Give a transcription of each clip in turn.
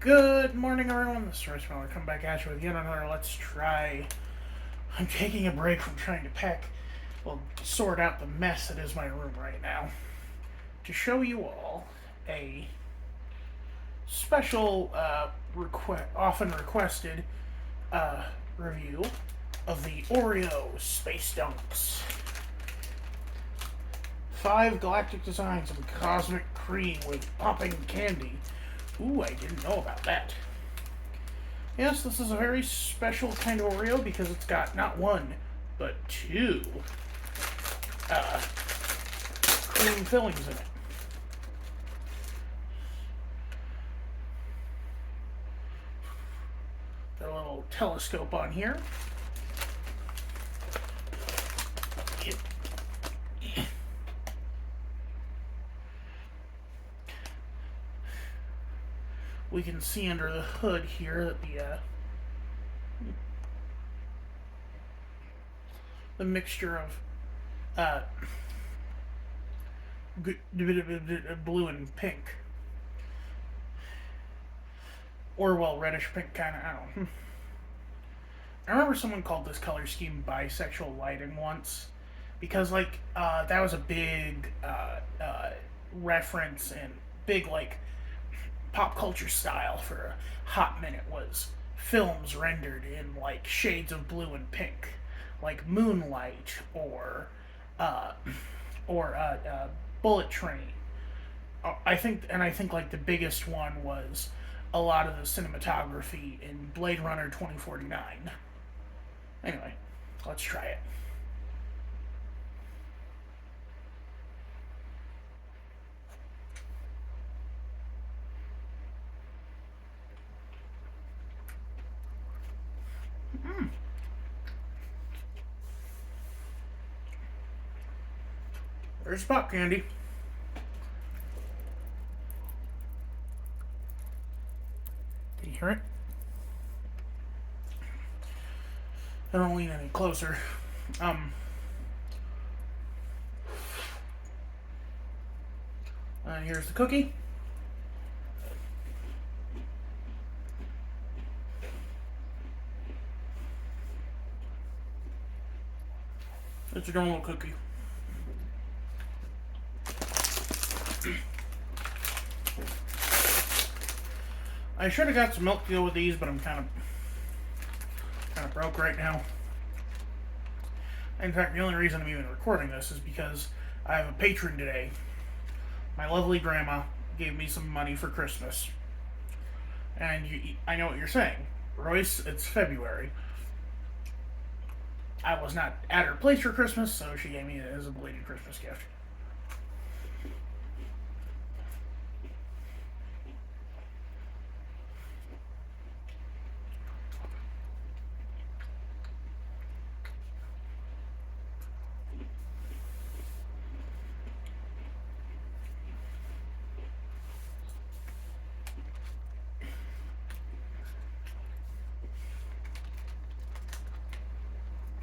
Good morning, everyone. This is Royce. I'll come back at you with yet another Let's Try. I'm taking a break from trying to sort out the mess that is my room right now, to show you all a special, often requested review of the Oreo Space Dunks. 5 galactic designs of cosmic cream with popping candy. Ooh, I didn't know about that. Yes, this is a very special kind of Oreo because it's got not one, but 2 cream fillings in it. Got a little telescope on here. We can see under the hood here that the mixture of blue and pink, or well, reddish pink kind of. I don't know. I remember someone called this color scheme bisexual lighting once, because that was a big reference and big pop culture style for a hot minute, was films rendered in shades of blue and pink, like Moonlight uh, or Bullet Train. I think the biggest one was a lot of the cinematography in Blade Runner 2049. Anyway, let's try it. There's pop candy. Can you hear it? I don't lean any closer. And here's the cookie. It's a normal cookie. I should have got some milk to go with these, but I'm kind of broke right now. In fact, the only reason I'm even recording this is because I have a patron today. My lovely grandma gave me some money for Christmas. And I know what you're saying. Royce, it's February. I was not at her place for Christmas, so she gave me it as a belated Christmas gift.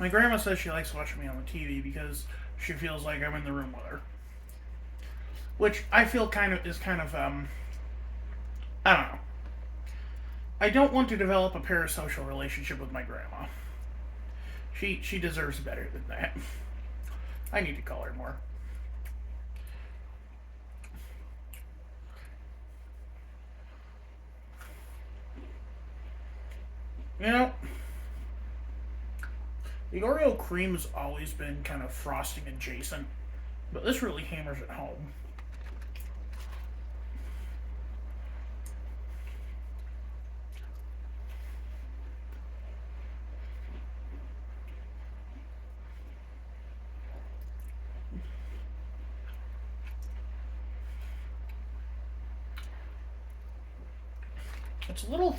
My grandma says she likes watching me on the TV because she feels like I'm in the room with her. Which I feel is I don't know. I don't want to develop a parasocial relationship with my grandma. She deserves better than that. I need to call her more. You know, the Oreo cream has always been kind of frosting adjacent, but this really hammers it home. It's a little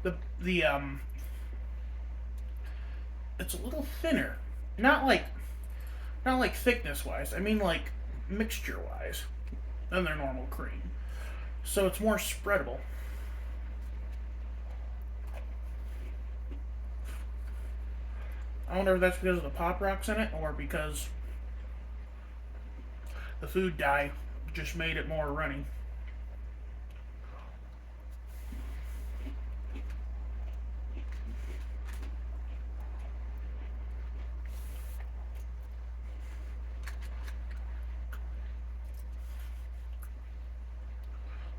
the it's a little thinner. Not like thickness wise. I mean mixture wise than their normal cream. So it's more spreadable. I wonder if that's because of the pop rocks in it or because the food dye just made it more runny.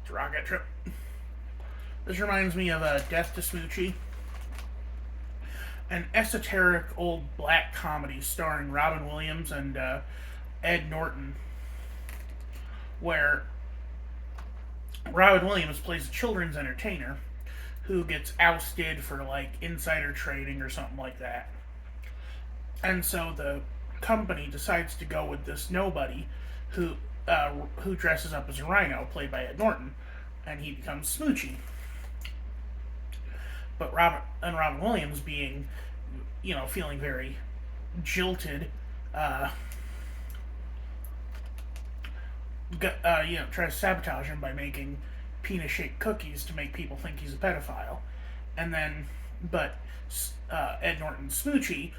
It's a rocket trip. This reminds me of Death to Smoochie, an esoteric old black comedy starring Robin Williams and Ed Norton, where Robin Williams plays a children's entertainer who gets ousted for like insider trading or something like that. And so the company decides to go with this nobody who who dresses up as a rhino, played by Ed Norton, and he becomes Smoochie. But Robin Williams, being, feeling very jilted, uh, tries to sabotage him by making penis-shaped cookies to make people think he's a pedophile. And then, but Ed Norton's Smoochie,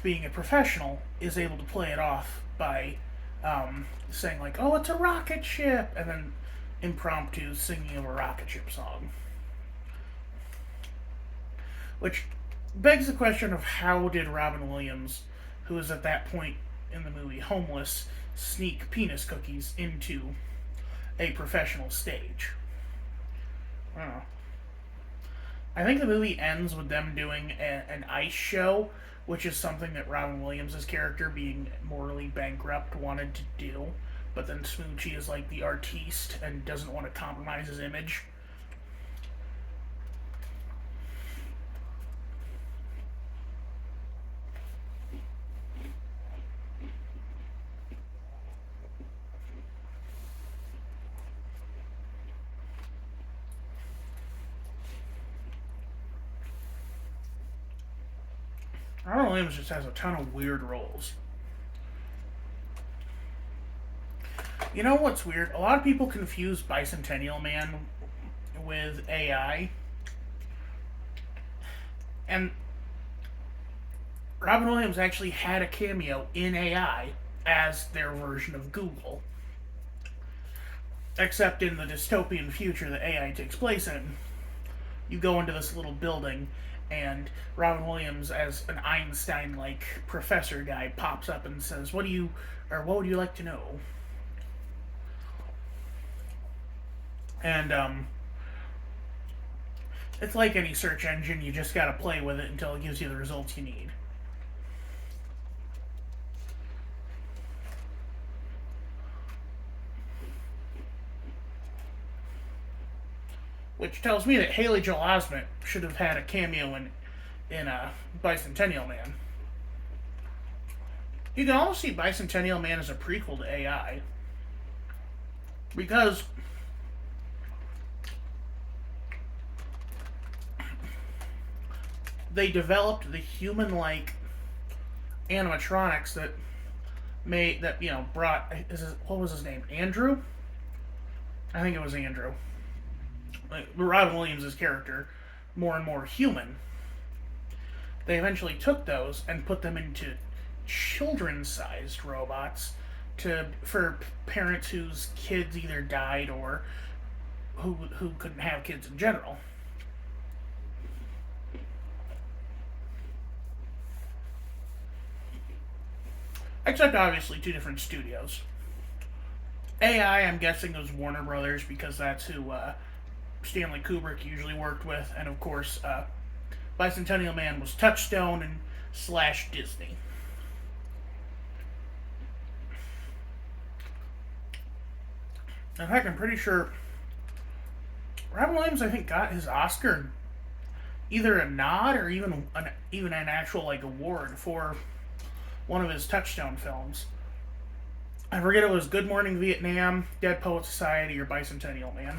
being a professional, is able to play it off by saying like, "Oh, it's a rocket ship," and then impromptu singing of a rocket ship song. Which begs the question of how did Robin Williams, who is at that point in the movie homeless, sneak penis cookies into a professional stage? I don't know. I think the movie ends with them doing an ice show, which is something that Robin Williams' character, being morally bankrupt, wanted to do. But then Smoochie is like the artiste and doesn't want to compromise his image. Robin Williams just has a ton of weird roles. You know what's weird? A lot of people confuse Bicentennial Man with AI. And Robin Williams actually had a cameo in AI as their version of Google. Except in the dystopian future that AI takes place in, you go into this little building and Robin Williams, as an Einstein-like professor guy, pops up and says, what would you like to know?" And it's like any search engine, you just gotta play with it until it gives you the results you need. Which tells me that Haley Joel Osment should have had a cameo in Bicentennial Man. You can almost see Bicentennial Man as a prequel to AI. Because they developed the human-like animatronics that brought, what was his name? Andrew? I think it was Andrew. Like, Robin Williams' character, more and more human. They eventually took those and put them into children-sized robots for parents whose kids either died or who couldn't have kids in general. Except, obviously, two different studios. AI, I'm guessing, was Warner Brothers, because that's who Stanley Kubrick usually worked with. And, of course, Bicentennial Man was Touchstone and / Disney. In fact, I'm pretty sure Robin Williams, I think, got his Oscar, either a nod or even an actual like award for one of his Touchstone films. I forget it was Good Morning Vietnam, Dead Poet Society, or Bicentennial Man.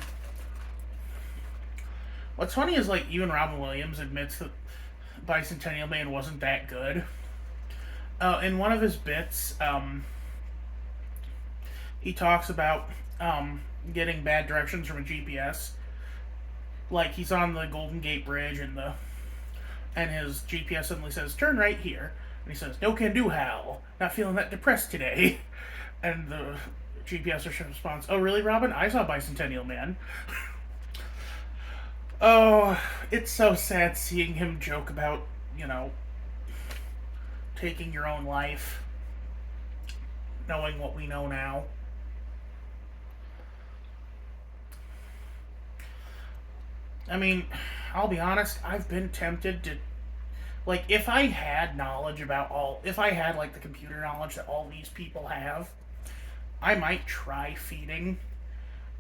What's funny is, like, even Robin Williams admits that Bicentennial Man wasn't that good. In one of his bits, he talks about getting bad directions from a GPS. Like, he's on the Golden Gate Bridge and his GPS suddenly says, "Turn right here." And he says, "No can do, Hal. Not feeling that depressed today." And the GPS responds, "Oh, really, Robin? I saw Bicentennial Man." Oh, it's so sad seeing him joke about, taking your own life, knowing what we know now. I mean, I'll be honest, I've been tempted to, like, if I had knowledge about all, if I had, like, the computer knowledge that all these people have, I might try feeding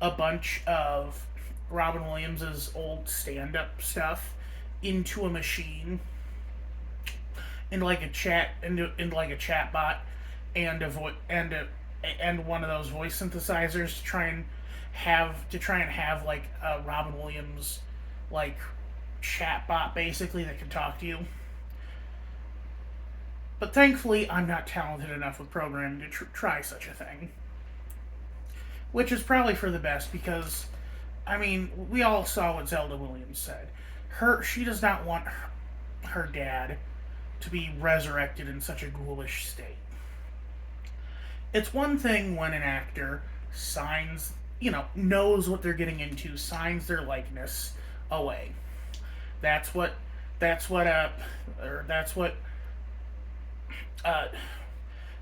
a bunch of Robin Williams's old stand-up stuff into a machine, into like a chat, into like a chat bot, and and one of those voice synthesizers to try and have like a Robin Williams like chat bot basically that can talk to you. But thankfully, I'm not talented enough with programming to try such a thing, which is probably for the best because, I mean, we all saw what Zelda Williams said. She does not want her dad to be resurrected in such a ghoulish state. It's one thing when an actor signs, knows what they're getting into, signs their likeness away. That's what, that's what uh,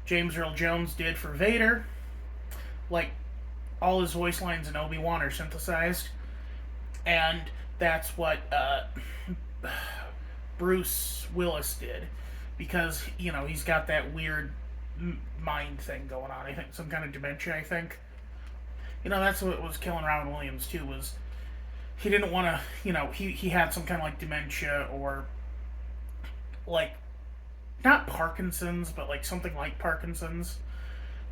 James Earl Jones did for Vader. Like, all his voice lines in Obi-Wan are synthesized. And that's what Bruce Willis did. Because, he's got that weird mind thing going on. I think some kind of dementia, I think. That's what was killing Robin Williams, too, was he didn't want to, he had some kind of, like, dementia or, like, not Parkinson's, but, like, something like Parkinson's.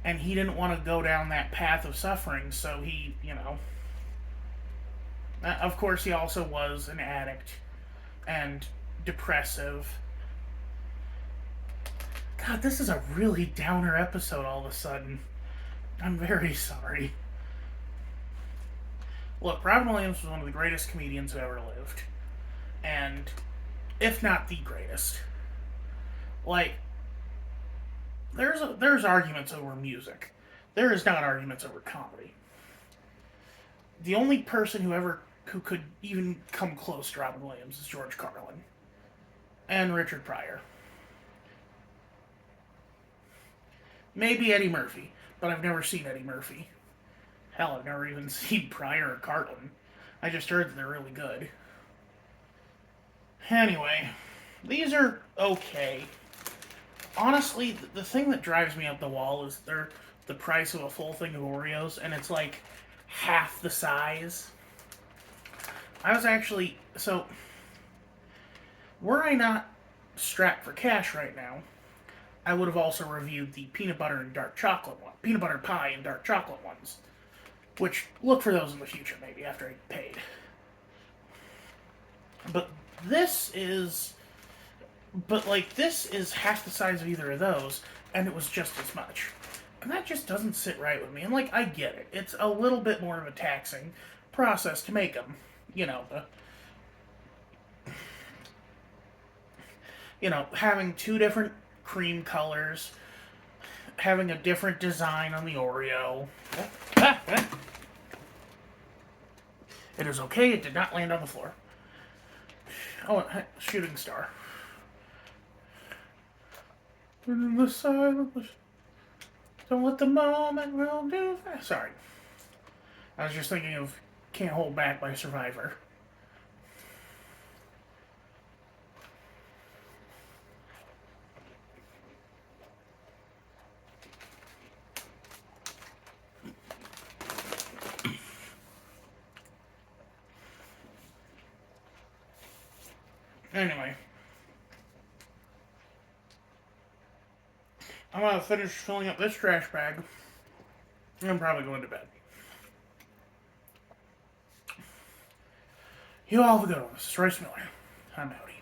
And he didn't want to go down that path of suffering, so he, of course, he also was an addict and depressive. God, this is a really downer episode all of a sudden. I'm very sorry. Look, Robin Williams was one of the greatest comedians who ever lived. And, if not the greatest. Like, there's arguments over music. There is not arguments over comedy. The only person who could even come close to Robin Williams is George Carlin. And Richard Pryor. Maybe Eddie Murphy, but I've never seen Eddie Murphy. Hell, I've never even seen Pryor or Carlin. I just heard that they're really good. Anyway, these are okay. Honestly, the thing that drives me up the wall is the price of a full thing of Oreos, and it's like half the size. I was actually, so, were I not strapped for cash right now, I would have also reviewed the peanut butter pie and dark chocolate ones. Which, look for those in the future, maybe, after I paid. But this is half the size of either of those, and it was just as much. And that just doesn't sit right with me. And, I get it. It's a little bit more of a taxing process to make them. Having two different cream colors, having a different design on the Oreo. It is okay, it did not land on the floor. Oh, shooting star. In the silence, don't let the moment roll too fast. Sorry. I was just thinking of Can't Hold Back by Survivor. Anyway. I'm gonna finish filling up this trash bag. And I'm probably going to bed. You all have a good one. This is Royce Miller. I'm outie.